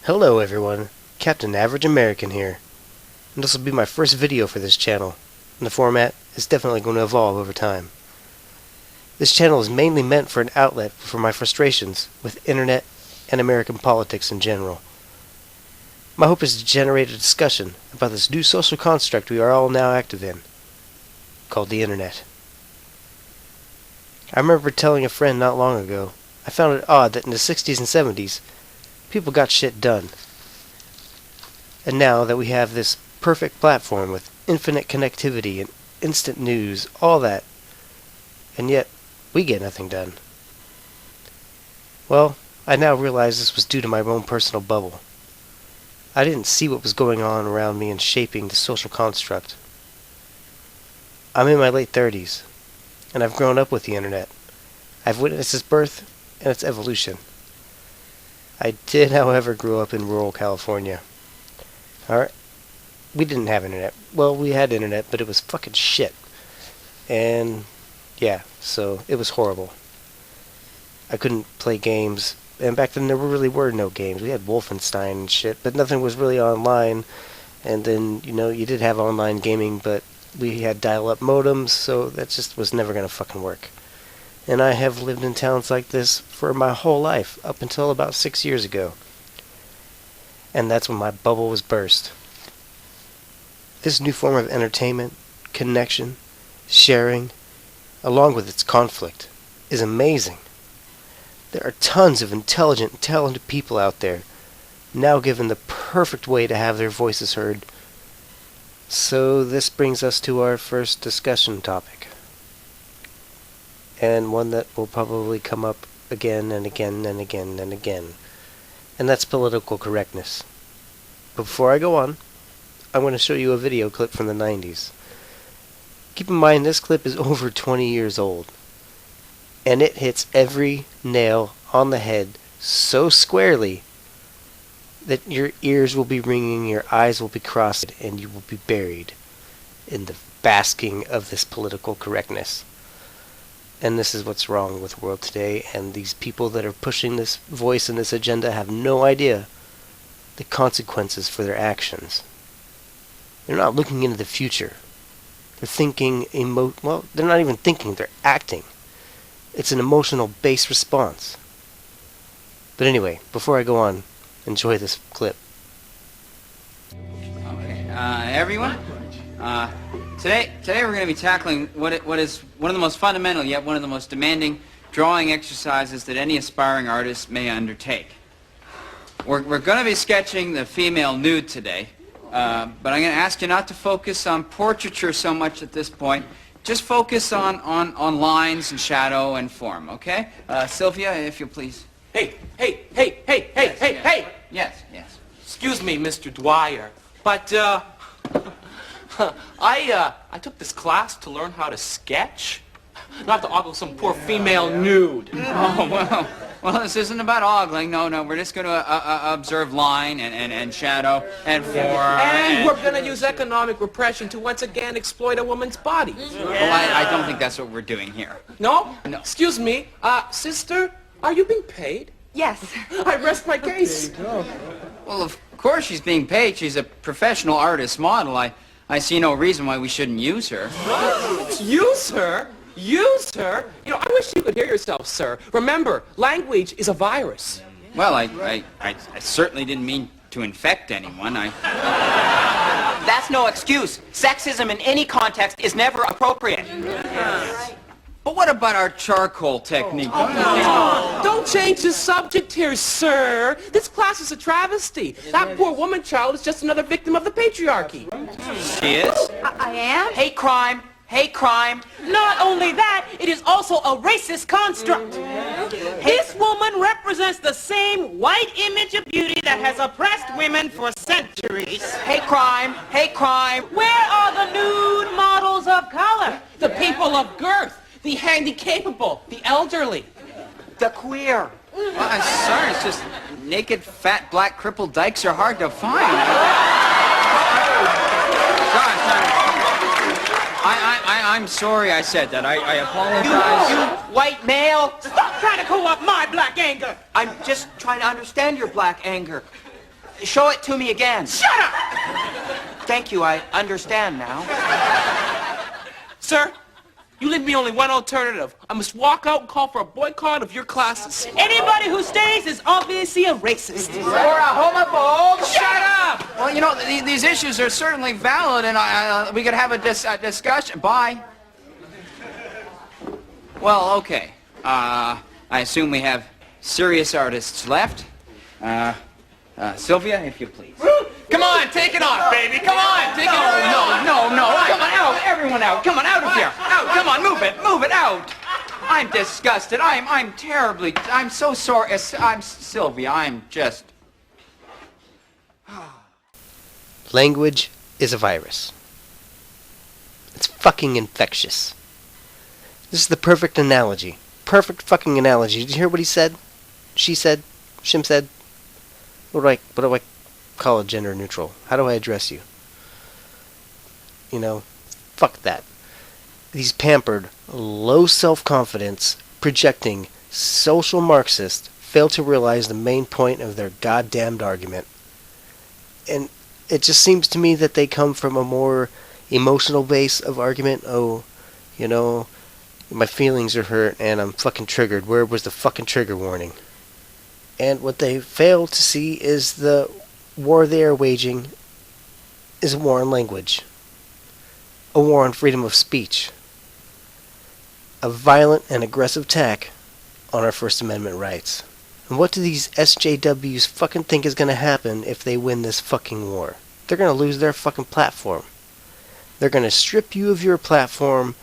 Hello everyone, Captain Average American here, and this will be my first video for this channel, and the format is definitely going to evolve over time. This channel is mainly meant for an outlet for my frustrations with internet and American politics in general. My hope is to generate a discussion about this new social construct we are all now active in, called the internet. I remember telling a friend not long ago, I found it odd that in the 60s and 70s, people got shit done. And now that we have this perfect platform with infinite connectivity and instant news, all that, and yet we get nothing done. Well, I now realize this was due to my own personal bubble. I didn't see what was going on around me and shaping the social construct. I'm in my late 30s, and I've grown up with the internet. I've witnessed its birth and its evolution. I did, however, grow up in rural California. Alright, we didn't have internet. Well, we had internet, but it was fucking shit. And, yeah, so it was horrible. I couldn't play games, and back then there really were no games. We had Wolfenstein and shit, but nothing was really online. And then, you did have online gaming, but we had dial-up modems, so that just was never gonna fucking work. And I have lived in towns like this for my whole life, up until about 6 years ago. And that's when my bubble was burst. This new form of entertainment, connection, sharing, along with its conflict, is amazing. There are tons of intelligent and talented people out there, now given the perfect way to have their voices heard. So this brings us to our first discussion topic. And one that will probably come up again and again and again and again. And that's political correctness. But before I go on, I want to show you a video clip from the 90s. Keep in mind this clip is over 20 years old. And it hits every nail on the head so squarely that your ears will be ringing, your eyes will be crossed, and you will be buried in the basking of this political correctness. And this is what's wrong with the world today, and these people that are pushing this voice and this agenda have no idea the consequences for their actions. They're not looking into the future. They're thinking, they're not even thinking, they're acting. It's an emotional based response. But anyway, before I go on, enjoy this clip. Okay, everyone, today we're going to be tackling what is one of the most fundamental yet one of the most demanding drawing exercises that any aspiring artist may undertake. We're going to be sketching the female nude today, but I'm going to ask you not to focus on portraiture so much at this point. Just focus on lines and shadow and form, okay? Sylvia, if you'll please. Hey! Yes. Excuse me, Mr. Dwyer, but, I took this class to learn how to sketch, not to ogle some poor female nude. Oh, well, this isn't about ogling. No, we're just going to observe line and shadow and form. And we're going to use economic repression to once again exploit a woman's body. Well, I don't think that's what we're doing here. No? No. Excuse me, sister, are you being paid? Yes. I rest my case. Well, of course she's being paid. She's a professional artist model. I see no reason why we shouldn't use her. Use her? Use her? I wish you could hear yourself, sir. Remember, language is a virus. Well, I certainly didn't mean to infect anyone. That's no excuse. Sexism in any context is never appropriate. But what about our charcoal technique? Don't change the subject here, sir. This class is a travesty. That poor woman child is just another victim of the patriarchy. She is? I am? Hate crime. Hate crime. Not only that, it is also a racist construct. This woman represents the same white image of beauty that has oppressed women for centuries. Hate crime. Hate crime. Where are the nude models of color? The people of girth, the handy-capable, the elderly. The queer. Well, I'm sorry, it's just naked, fat, black, crippled dykes are hard to find. I'm sorry I said that. I apologize. You white male. Stop trying to co-opt my black anger. I'm just trying to understand your black anger. show it to me again. Shut up! Thank you, I understand now. Sir, you leave me only one alternative. I must walk out and call for a boycott of your classes. Anybody who stays is obviously a racist. Or a homophobe. Shut up! Well, you know, these issues are certainly valid, and we could have a discussion. Bye. Well, okay. I assume we have serious artists left. Sylvia, if you please. Come on, take it off, baby. Come on, take it off. No. Come on, out. Everyone out. Come on, out of here. Out. Come on, move it out. I'm disgusted. I'm so sorry. Sylvia, I'm just... Language is a virus. It's fucking infectious. This is the perfect analogy. Perfect fucking analogy. Did you hear what he said? She said? Shim said? What do I call it gender neutral? How do I address you? You know, fuck that. These pampered, low self-confidence, projecting social Marxists fail to realize the main point of their goddamned argument. And it just seems to me that they come from a more emotional base of argument. Oh, you know, my feelings are hurt and I'm fucking triggered. Where was the fucking trigger warning? And what they fail to see is the war they are waging is a war on language. A war on freedom of speech. A violent and aggressive attack on our First Amendment rights. And what do these SJWs fucking think is going to happen if they win this fucking war? They're going to lose their fucking platform. They're going to strip you of your platform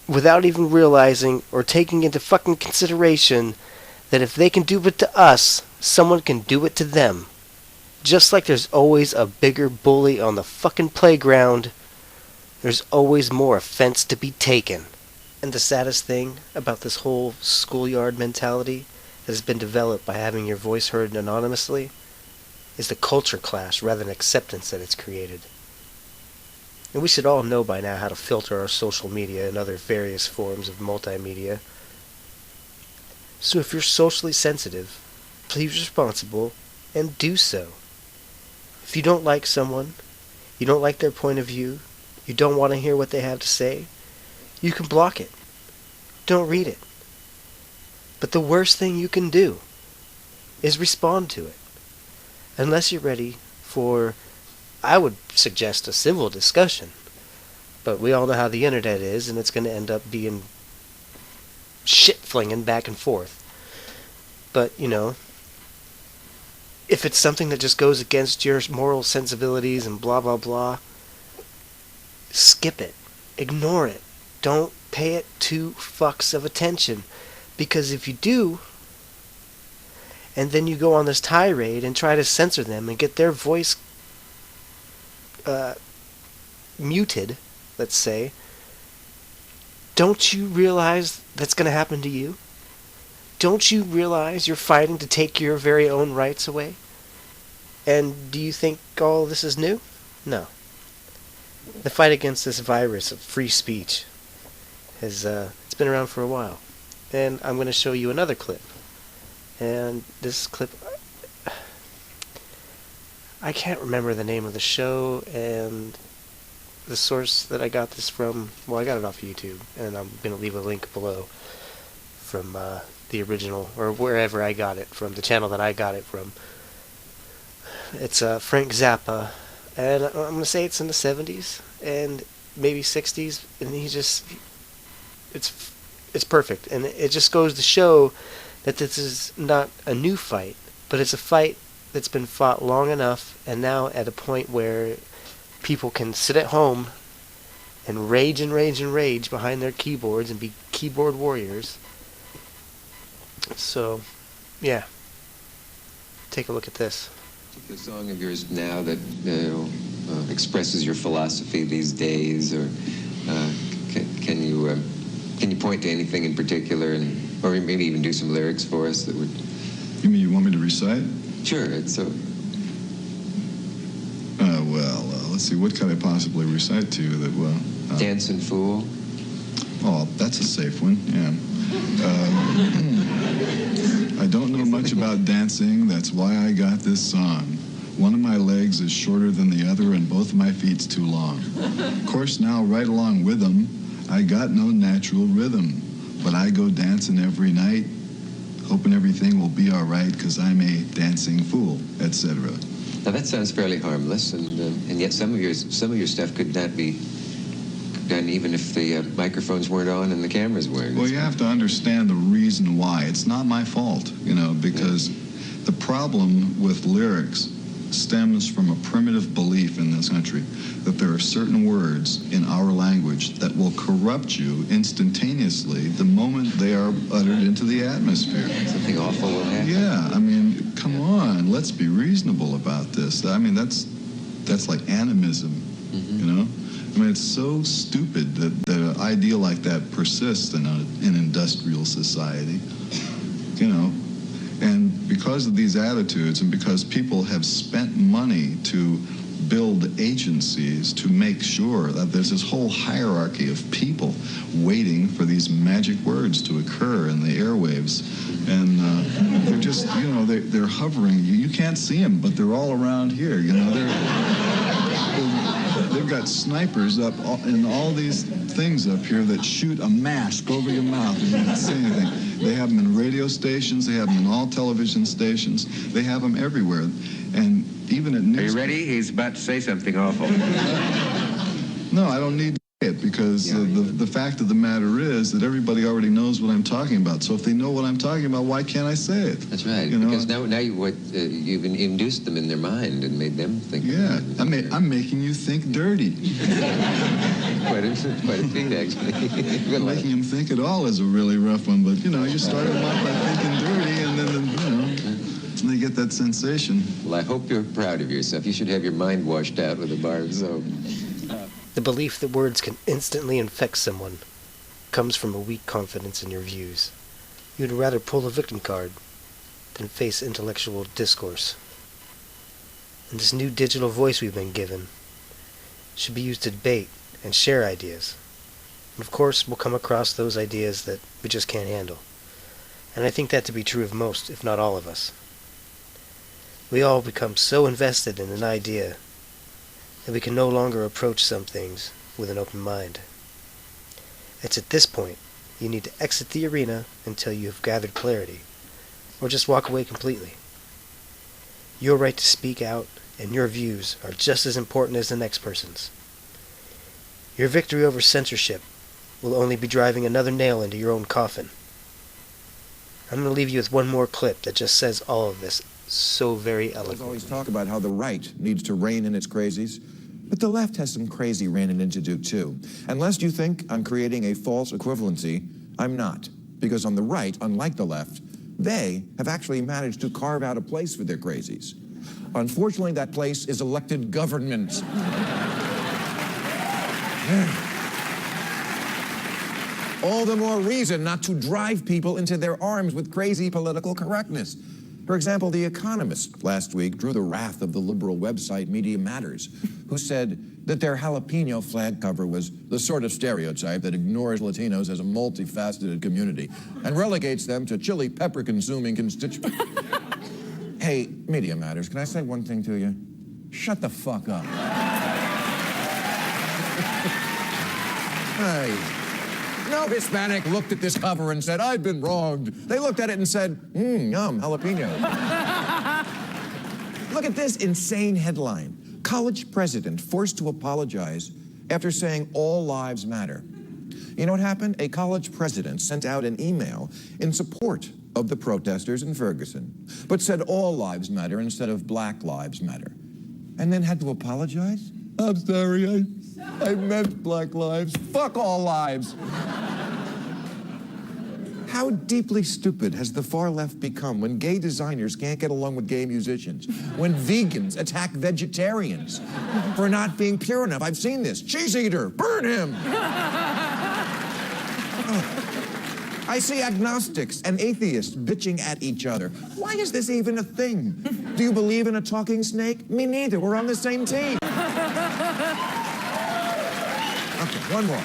without even realizing or taking into fucking consideration that if they can do it to us, someone can do it to them. Just like there's always a bigger bully on the fucking playground, there's always more offense to be taken. And the saddest thing about this whole schoolyard mentality that has been developed by having your voice heard anonymously is the culture clash rather than acceptance that it's created. And we should all know by now how to filter our social media and other various forms of multimedia. So if you're socially sensitive, please be responsible and do so. If you don't like someone, you don't like their point of view, you don't want to hear what they have to say, you can block it. Don't read it. But the worst thing you can do is respond to it. Unless you're ready for, I would suggest, a civil discussion. But we all know how the internet is, and it's going to end up being shit flinging back and forth. But, you know, if it's something that just goes against your moral sensibilities and blah blah blah, skip it. Ignore it. Don't pay it 2 fucks of attention. Because if you do, and then you go on this tirade and try to censor them and get their voice muted, let's say, don't you realize that's going to happen to you? Don't you realize you're fighting to take your very own rights away? And do you think all this is new? No. The fight against this virus of free speech has it's been around for a while. And I'm going to show you another clip. And this clip, I can't remember the name of the show and the source that I got this from. Well, I got it off YouTube, and I'm going to leave a link below from the original, or wherever I got it from, the channel that I got it from. It's Frank Zappa, and I'm going to say it's in the 70s and maybe 60s, and he just, it's perfect, and it just goes to show that this is not a new fight, but it's a fight that's been fought long enough, and now at a point where people can sit at home and rage and rage and rage behind their keyboards and be keyboard warriors. So, yeah. Take a look at this. A song of yours now that expresses your philosophy these days, or can you point to anything in particular, or maybe even do some lyrics for us that would? You mean you want me to recite? Sure. It's so. Let's see. What could I possibly recite to you that will? Dancing Fool. Oh, that's a safe one. Yeah. I don't know much about dancing. That's why I got this song. One of my legs is shorter than the other, and both of my feet's too long. Of course, now, right along with them, I got no natural rhythm, but I go dancing every night, hoping everything will be all right because I'm a dancing fool, etc. Now that sounds fairly harmless, and yet some of your stuff could not be done even if the microphones weren't on and the cameras weren't. Well, you have to understand the reason why. It's not my fault, you know, because the problem with lyrics stems from a primitive belief in this country that there are certain words in our language that will corrupt you instantaneously the moment they are uttered into the atmosphere. Something awful will happen. Yeah, I mean, come on, let's be reasonable about this. I mean, that's like animism, you know? I mean, it's so stupid that an idea like that persists in an industrial society, you know? And because of these attitudes and because people have spent money to build agencies to make sure that there's this whole hierarchy of people waiting for these magic words to occur in the airwaves. And they're just, you know, they're hovering. You can't see them, but they're all around here, you know. They've got snipers up in all these things up here that shoot a mask over your mouth and you can't say anything. They have them in radio stations. They have them in all television stations. They have them everywhere. And even at news... Are you ready? He's about to say something awful. No, I don't need to say it because the fact of the matter is that everybody already knows what I'm talking about. So if they know what I'm talking about, why can't I say it? That's right. You because now you've induced them in their mind and made them think. Yeah, I'm making you think dirty. quite a feat, actually. Making them think at all is a really rough one, but you know, you start them off by thinking dirty, and then you know, and they get that sensation. Well, I hope you're proud of yourself. You should have your mind washed out with a bar of soap. The belief that words can instantly infect someone comes from a weak confidence in your views. You'd rather pull the victim card than face intellectual discourse. And this new digital voice we've been given should be used to debate and share ideas. And of course, we'll come across those ideas that we just can't handle. And I think that to be true of most, if not all of us. We all become so invested in an idea that we can no longer approach some things with an open mind. It's at this point you need to exit the arena until you have gathered clarity, or just walk away completely. Your right to speak out and your views are just as important as the next person's. Your victory over censorship will only be driving another nail into your own coffin. I'm going to leave you with one more clip that just says all of this so very eloquently. There's always talk about how the right needs to rein in its crazies, but the left has some crazy reining in to do too. Unless you think I'm creating a false equivalency, I'm not. Because on the right, unlike the left, they have actually managed to carve out a place for their crazies. Unfortunately, that place is elected government. All the more reason not to drive people into their arms with crazy political correctness. For example, The Economist last week drew the wrath of the liberal website Media Matters, who said that their jalapeno flag cover was the sort of stereotype that ignores Latinos as a multifaceted community and relegates them to chili pepper-consuming constituents. Hey, Media Matters, can I say one thing to you? Shut the fuck up. Hey. No Hispanic looked at this cover and said, I've been wronged. They looked at it and said, yum, jalapeno. Look at this insane headline. College president forced to apologize after saying all lives matter. You know what happened? A college president sent out an email in support of the protesters in Ferguson, but said all lives matter instead of Black Lives Matter. And then had to apologize? I'm sorry, I meant Black lives. Fuck all lives. How deeply stupid has the far left become when gay designers can't get along with gay musicians? When vegans attack vegetarians for not being pure enough? I've seen this. Cheese eater, burn him! I see agnostics and atheists bitching at each other. Why is this even a thing? Do you believe in a talking snake? Me neither. We're on the same team. Okay, one more.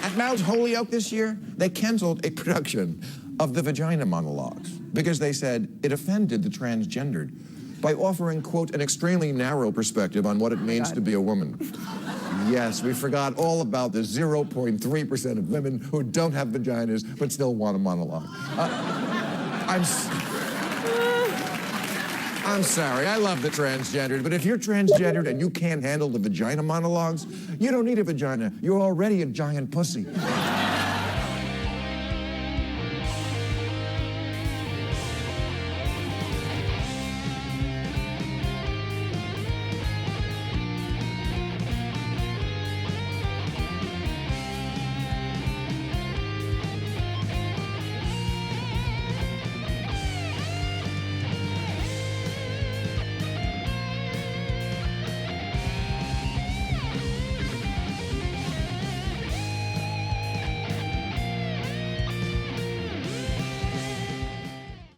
At Mount Holyoke this year, they canceled a production of the Vagina Monologues because they said it offended the transgendered. by offering, quote, an extremely narrow perspective on what it means to be a woman. Yes, we forgot all about the 0.3% of women who don't have vaginas but still want a monologue. I'm sorry, I love the transgendered, but if you're transgendered and you can't handle the vagina monologues, you don't need a vagina. You're already a giant pussy.